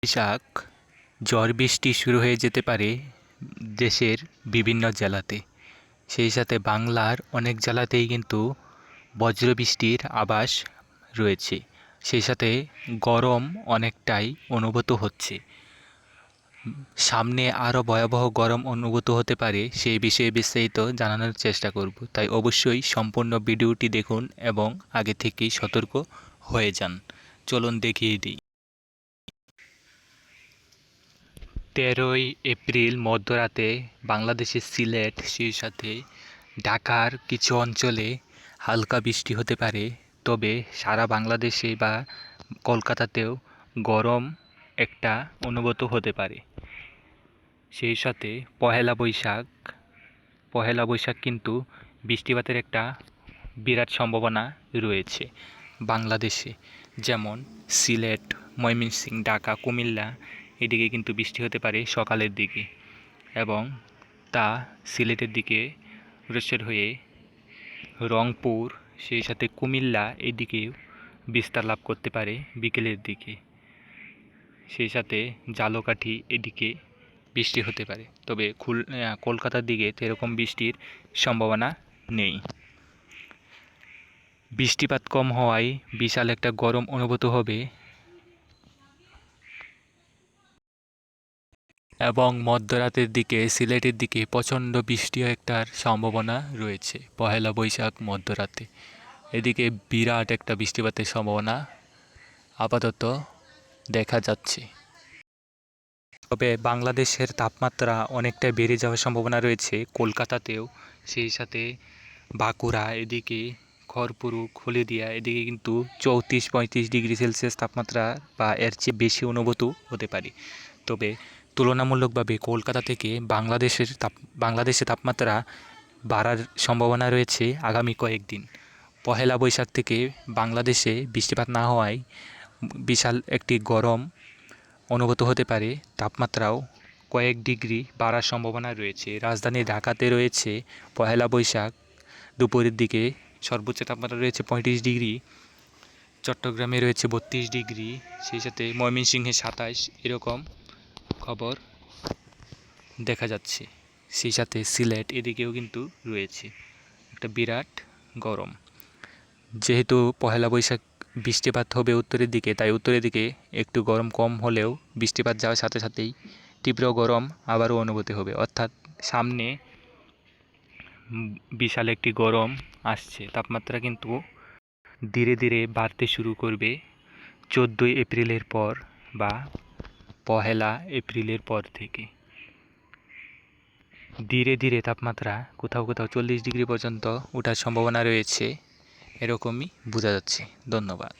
বৈশাখ ঝড় বৃষ্টি শুরু হয়ে যেতে পারে দেশের বিভিন্ন জেলাতে। সেই সাথে বাংলার অনেক জেলাতেই কিন্তু বজ্রবৃষ্টির আভাস রয়েছে। সেই সাথে গরম অনেকটাই অনুভূত হচ্ছে। সামনে আরও ভয়াবহ গরম অনুভূত হতে পারে, সেই বিষয়ে বিস্তারিত জানানোর চেষ্টা করব। তাই অবশ্যই সম্পূর্ণ ভিডিওটি দেখুন এবং আগে থেকেই সতর্ক হয়ে যান। চলুন দেখিয়ে দিই। 13ই এপ্রিল মধ্যরাতে বাংলাদেশের সিলেট, সেই সাথে ঢাকার কিছু অঞ্চলে হালকা বৃষ্টি হতে পারে। তবে সারা বাংলাদেশে বা কলকাতাতেও গরম একটা অনুভূত হতে পারে। সেই সাথে পহেলা বৈশাখ কিন্তু বৃষ্টিপাতের একটা বিরাট সম্ভাবনা রয়েছে বাংলাদেশে। যেমন সিলেট, ময়মনসিংহ, ঢাকা, কুমিল্লা, এদিকে কিন্তু বৃষ্টি হতে পারে সকালের দিকে, এবং তা সিলেটের দিকে অগ্রসর হয়ে রংপুর, সেই সাথে কুমিল্লা এদিকেও বিস্তার লাভ করতে পারে বিকেলের দিকে। সেই সাথে ঝালকাঠি এদিকে বৃষ্টি হতে পারে। তবে কলকাতার দিকে এরকম বৃষ্টির সম্ভাবনা নেই। বৃষ্টিপাত কম হওয়ায় বিশাল একটা গরম অনুভূত হবে এবং মধ্যরাতের দিকে সিলেটের দিকে প্রচণ্ড বৃষ্টি একটার সম্ভাবনা রয়েছে পহেলা বৈশাখ মধ্যরাতে। এদিকে বিরাট একটা বৃষ্টিপাতের সম্ভাবনা আপাতত দেখা যাচ্ছে। তবে বাংলাদেশের তাপমাত্রা অনেকটা বেড়ে যাওয়ার সম্ভাবনা রয়েছে কলকাতাতেও, সেই সাথে বাঁকুড়া এদিকে, খড়পুর, হলদিয়া এদিকে কিন্তু 34-35 ডিগ্রি সেলসিয়াস তাপমাত্রা বা এর চেয়ে বেশি অনুভূত হতে পারে। তবে তুলনামূলকভাবে কলকাতা থেকে বাংলাদেশে তাপমাত্রা বাড়ার সম্ভাবনা রয়েছে আগামী কয়েকদিন। পহেলা বৈশাখ থেকে বাংলাদেশে বৃষ্টিপাত না হওয়ায় বিশাল একটি গরম অনুভূত হতে পারে। তাপমাত্রাও কয়েক ডিগ্রি বাড়ার সম্ভাবনা রয়েছে। রাজধানী ঢাকাতে রয়েছে পহেলা বৈশাখ দুপুরের দিকে সর্বোচ্চ তাপমাত্রা রয়েছে 35 ডিগ্রি, চট্টগ্রামে রয়েছে 32 ডিগ্রি, সেই সাথে ময়মনসিংহে 27, এরকম খবর দেখা যাচ্ছে। সেই সাথে সিলেট এদিকেও কিন্তু রয়েছে একটা বিরাট গরম। যেহেতু পহেলা বৈশাখ বৃষ্টিপাত হবে উত্তরের দিকে, তাই উত্তরের দিকে একটু গরম কম হলেও বৃষ্টিপাত যাওয়ার সাথে সাথেই তীব্র গরম আবারও অনুভূতি হবে। অর্থাৎ সামনে বিশাল একটি গরম আসছে। তাপমাত্রা কিন্তু ধীরে ধীরে বাড়তে শুরু করবে 14ই এপ্রিলের পর বা পহেলা এপ্রিলের পর থেকে। ধীরে ধীরে তাপমাত্রা কোথাও কোথাও 40 ডিগ্রি পর্যন্ত ওঠার সম্ভাবনা রয়েছে, এরকমই বোঝা যাচ্ছে। ধন্যবাদ।